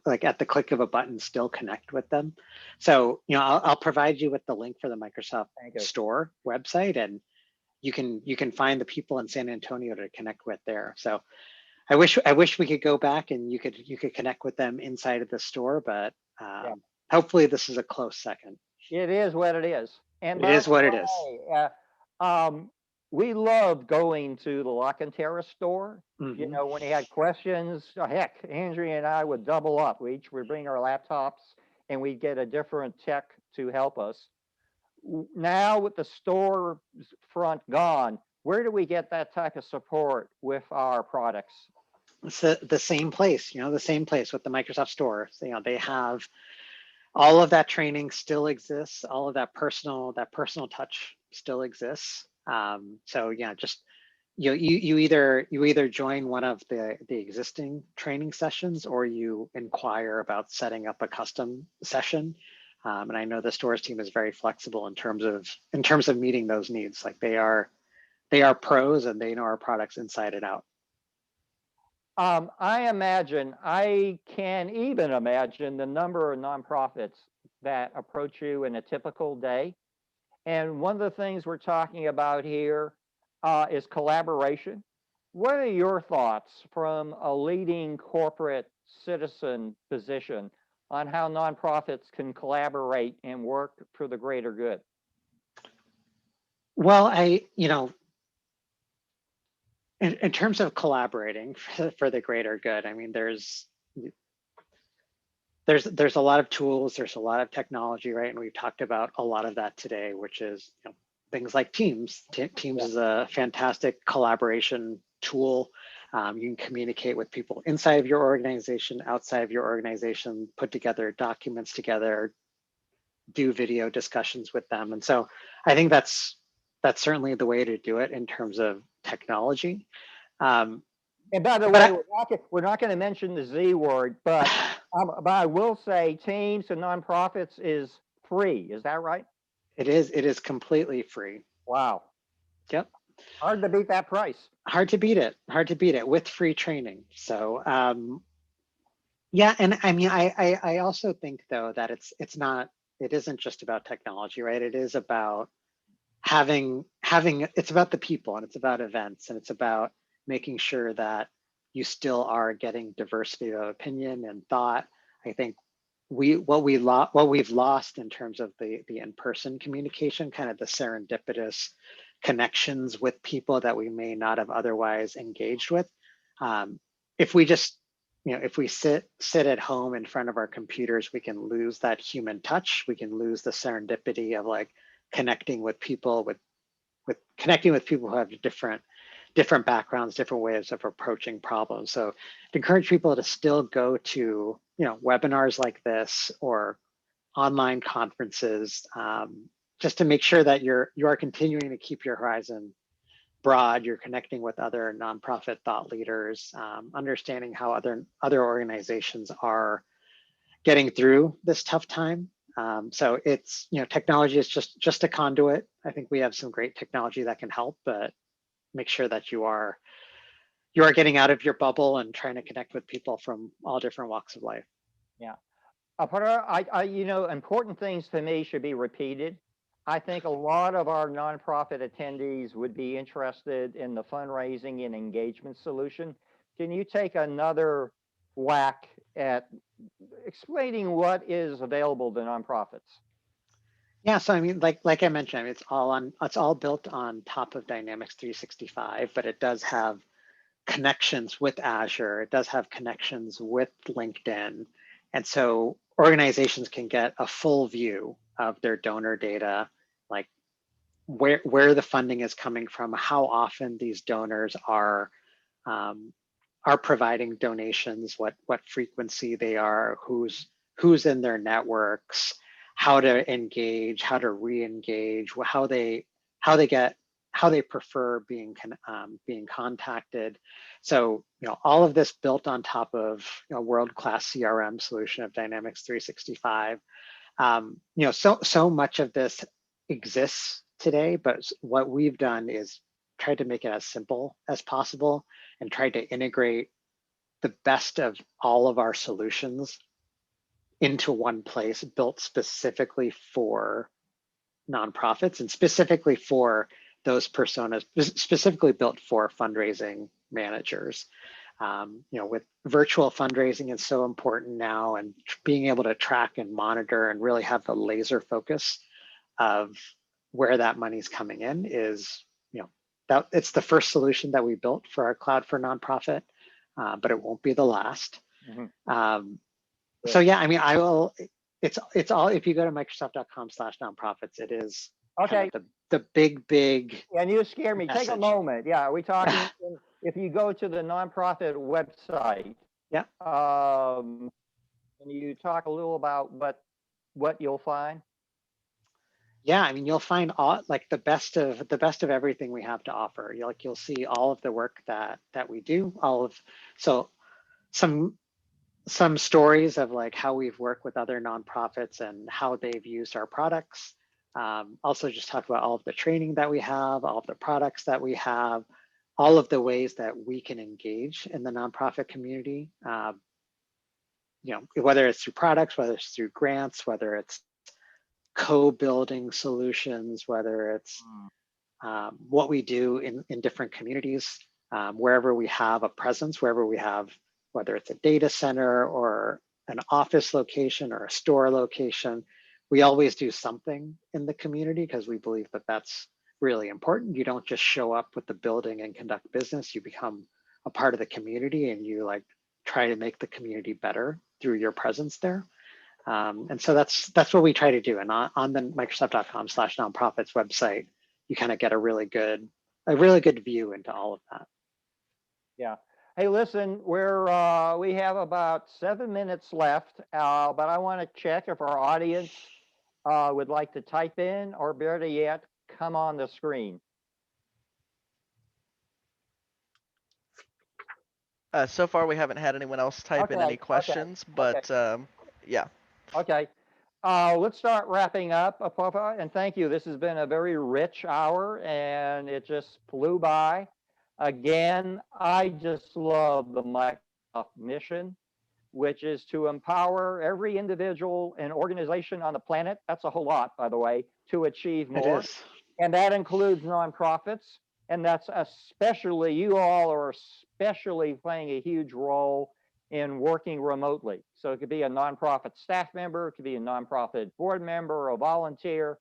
like at the click of a button still connect with them. So, you know, I'll provide you with the link for the Microsoft Store website, and you can find the people in San Antonio to connect with there. So I wish we could go back and you could connect with them inside of the store, but hopefully this is a close second. It is what it is. And it is what it is. We love going to the Lock and Terra store. Mm-hmm. You know, when he had questions, heck, Andrea and I would double up. We each would bring our laptops and we'd get a different tech to help us. Now with the store front gone, where do we get that type of support with our products? It's the same place, you know, the same place with the Microsoft Store. So, you know, they have all of that training still exists. All of that personal touch still exists. So yeah, just you either join one of the existing training sessions or you inquire about setting up a custom session. And I know the stores team is very flexible in terms of meeting those needs. Like they are pros and they know our products inside and out. I can even imagine the number of nonprofits that approach you in a typical day. And one of the things we're talking about here is collaboration. What are your thoughts from a leading corporate citizen position on how nonprofits can collaborate and work for the greater good? Well, in terms of collaborating for the greater good, I mean, there's a lot of tools, there's a lot of technology, right? And we've talked about a lot of that today, which is, you know, things like Teams. Teams is a fantastic collaboration tool. You can communicate with people inside of your organization, outside of your organization, put together documents together, do video discussions with them. And so I think that's certainly the way to do it in terms of technology. And by the way, we're not going to mention the Z word, but I will say Teams and nonprofits is free. Is that right? It is completely free. Wow. Yep. Hard to beat that price. Hard to beat it with free training. So yeah, and I mean, I also think though that it isn't just about technology, right? It is about it's about the people and it's about events and it's about making sure that you still are getting diversity of opinion and thought. I think what we've lost in terms of the in-person communication, kind of the serendipitous connections with people that we may not have otherwise engaged with. If we just, if we sit at home in front of our computers, we can lose that human touch. We can lose the serendipity of like connecting with people connecting with people who have different backgrounds, different ways of approaching problems. So to encourage people to still go to, webinars like this or online conferences, just to make sure that you are continuing to keep your horizon broad. You're connecting with other nonprofit thought leaders, understanding how other organizations are getting through this tough time. So it's, technology is just a conduit. I think we have some great technology that can help, but make sure that you are getting out of your bubble and trying to connect with people from all different walks of life. Yeah. Apurva, important things to me should be repeated. I think a lot of our nonprofit attendees would be interested in the fundraising and engagement solution. Can you take another whack at explaining what is available to nonprofits? Yeah, so I mean, like I mentioned, it's all built on top of Dynamics 365, but it does have connections with Azure. It does have connections with LinkedIn. And so organizations can get a full view of their donor data, like where the funding is coming from, how often these donors are providing donations, what frequency they are, who's in their networks, how to engage, how to re-engage, how they prefer being contacted. So all of this built on top of a world-class CRM solution of Dynamics 365. So much of this exists today, but what we've done is tried to make it as simple as possible and tried to integrate the best of all of our solutions into one place, built specifically for nonprofits and specifically for those personas, specifically built for fundraising managers. With virtual fundraising is so important now, and being able to track and monitor and really have the laser focus of where that money's coming in is, that it's the first solution that we built for our cloud for nonprofit, but it won't be the last. Mm-hmm. So yeah, I mean, it's all, if you go to microsoft.com/nonprofits, it is okay. Kind of the big. And you scare me. Message. Take a moment. Yeah, are we talking? If you go to the nonprofit website, yeah. Can you talk a little about what you'll find? Yeah, I mean, you'll find all like the best of everything we have to offer. You'll see all of the work that we do. So some stories of like how we've worked with other nonprofits and how they've used our products. Also just talk about all of the training that we have, all of the products that we have, all of the ways that we can engage in the nonprofit community. Whether it's through products, whether it's through grants, whether it's co-building solutions, whether it's what we do in different communities, wherever we have a presence, whether it's a data center or an office location or a store location, we always do something in the community because we believe that that's really important. You don't just show up with the building and conduct business, you become a part of the community and you like try to make the community better through your presence there. And so that's what we try to do. And on the Microsoft.com/nonprofits website, you kind of get a really good view into all of that. Yeah. Hey, listen, we have about 7 minutes left, but I want to check if our audience would like to type in, or better yet, come on the screen. So far, we haven't had anyone else type in any questions, but yeah. Okay. Let's start wrapping up, Apurva, and thank you. This has been a very rich hour, and it just flew by. Again, I just love the Microsoft mission, which is to empower every individual and organization on the planet. That's a whole lot, by the way, to achieve more. It is. And that includes nonprofits. And that's especially, you all are especially playing a huge role in working remotely. So it could be a nonprofit staff member, it could be a nonprofit board member, a volunteer.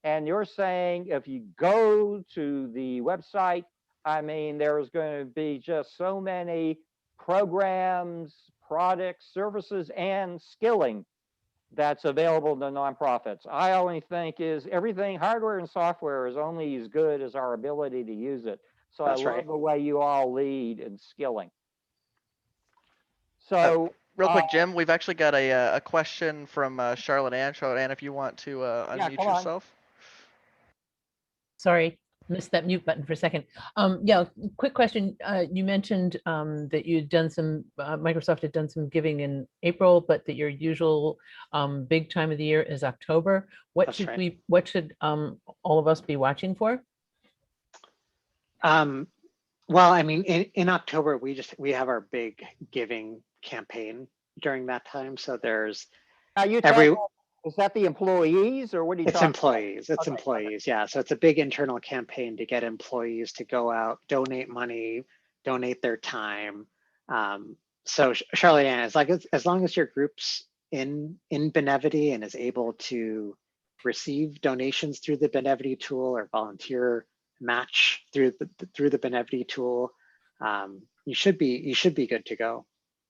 And you're saying if you go to the website, I mean, there's going to be just so many programs, products, services, and skilling that's available to nonprofits. I only think is everything, hardware and software is only as good as our ability to use it. So That's I love right. the way you all lead in skilling. So Real quick, Jim, we've actually got a question from Charlotte Ann. Charlotte Ann, if you want to yeah, unmute come on. yourself. Sorry, missed that mute button for a second. Yeah, quick question. You mentioned that you'd done some, Microsoft had done some giving in April, but that your usual big time of the year is October. What That's should right. what should all of us be watching for? Well, I mean, in October, we have our big giving campaign during that time. So there's Now you every, talk, is that the employees or what are you it's talking employees, it's Okay, okay. employees. Yeah. So it's a big internal campaign to get employees to go out, donate money, donate their time. So Charlotte Ann, as long as your group's in Benevity and is able to receive donations through the Benevity tool or volunteer match through the Benevity tool, you should be good to go.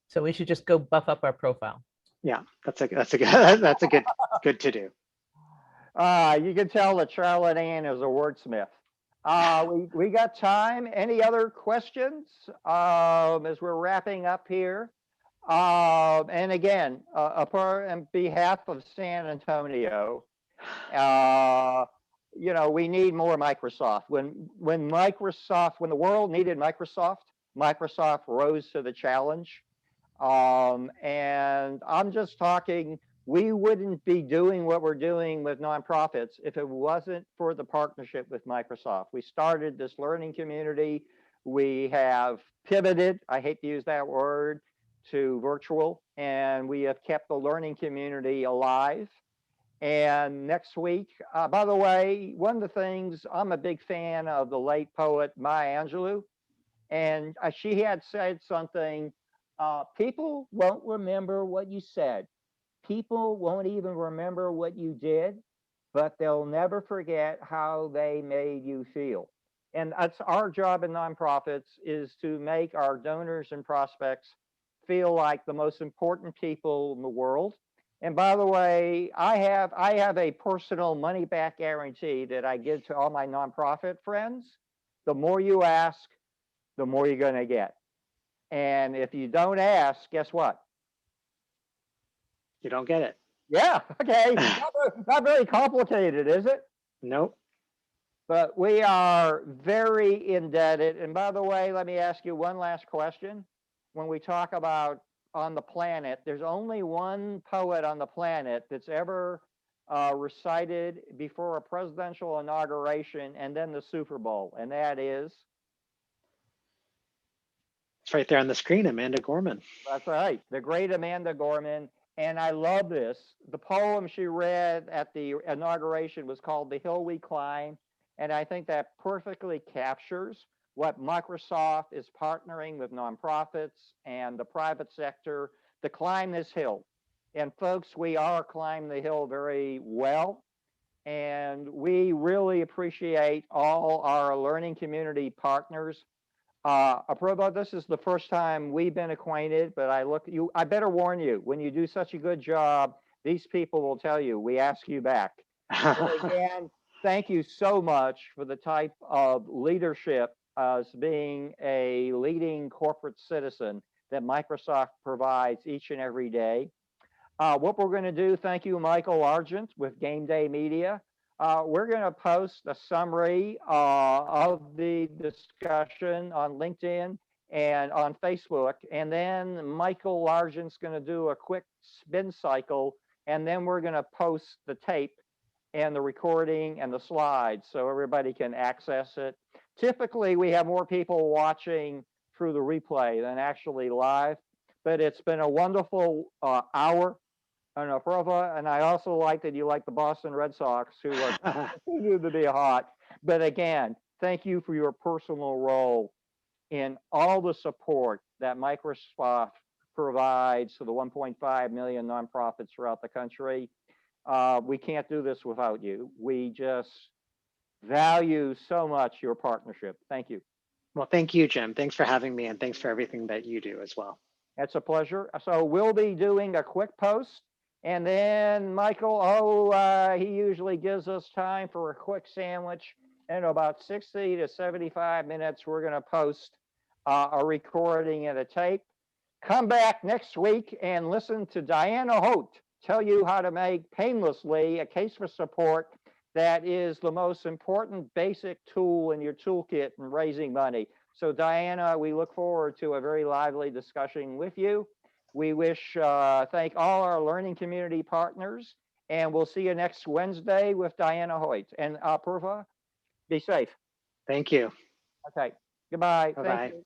So we should just go buff up our profile. Yeah, that's a good to do. You can tell that Charlotte Ann is a wordsmith. We got time. Any other questions as we're wrapping up here? And again, on behalf of San Antonio, you know, we need more Microsoft. When the world needed Microsoft, Microsoft rose to the challenge. And I'm just talking, we wouldn't be doing what we're doing with nonprofits if it wasn't for the partnership with Microsoft. We started this learning community. We have pivoted, I hate to use that word, to virtual, and we have kept the learning community alive. And next week, by the way, one of the things, I'm a big fan of the late poet Maya Angelou, and she had said something, people won't remember what you said. People won't even remember what you did, but they'll never forget how they made you feel. And that's our job in nonprofits, is to make our donors and prospects feel like the most important people in the world. And by the way, I have a personal money back guarantee that I give to all my nonprofit friends. The more you ask, the more you're going to get. And if you don't ask, guess what? You don't get it. Yeah, okay. Not very complicated, is it? Nope. But we are very indebted. And by the way, let me ask you one last question. When we talk about on the planet, there's only one poet on the planet that's ever recited before a presidential inauguration and then the Super Bowl, and that is? It's right there on the screen, Amanda Gorman. That's right, the great Amanda Gorman. And I love this. The poem she read at the inauguration was called The Hill We Climb. And I think that perfectly captures what Microsoft is partnering with nonprofits and the private sector to climb this hill. And folks, we are climbing the hill very well. And we really appreciate all our learning community partners. Apurva, this is the first time we've been acquainted, but I better warn you, when you do such a good job, these people will tell you, we ask you back. So again, thank you so much for the type of leadership as being a leading corporate citizen that Microsoft provides each and every day. What we're going to do, thank you, Michael Argent with Game Day Media. We're going to post a summary of the discussion on LinkedIn and on Facebook. And then Michael Argent's going to do a quick spin cycle. And then we're going to post the tape and the recording and the slides so everybody can access it. Typically, we have more people watching through the replay than actually live. But it's been a wonderful hour. And Apurva, and I also like that you like the Boston Red Sox, who are continue to be hot. But again, thank you for your personal role in all the support that Microsoft provides to the 1.5 million nonprofits throughout the country. We can't do this without you. We just value so much your partnership. Thank you. Well, thank you, Jim. Thanks for having me, and thanks for everything that you do as well. It's a pleasure. So we'll be doing a quick post, and then Michael, he usually gives us time for a quick sandwich. And in about 60 to 75 minutes, we're going to post a recording and a tape. Come back next week and listen to Diana Holt tell you how to make painlessly a case for support that is the most important basic tool in your toolkit in raising money. So Diana, we look forward to a very lively discussion with you. We thank all our learning community partners, and we'll see you next Wednesday with Diana Hoyt. And Apurva, be safe. Thank you. Okay, goodbye. Bye-bye. Thank you.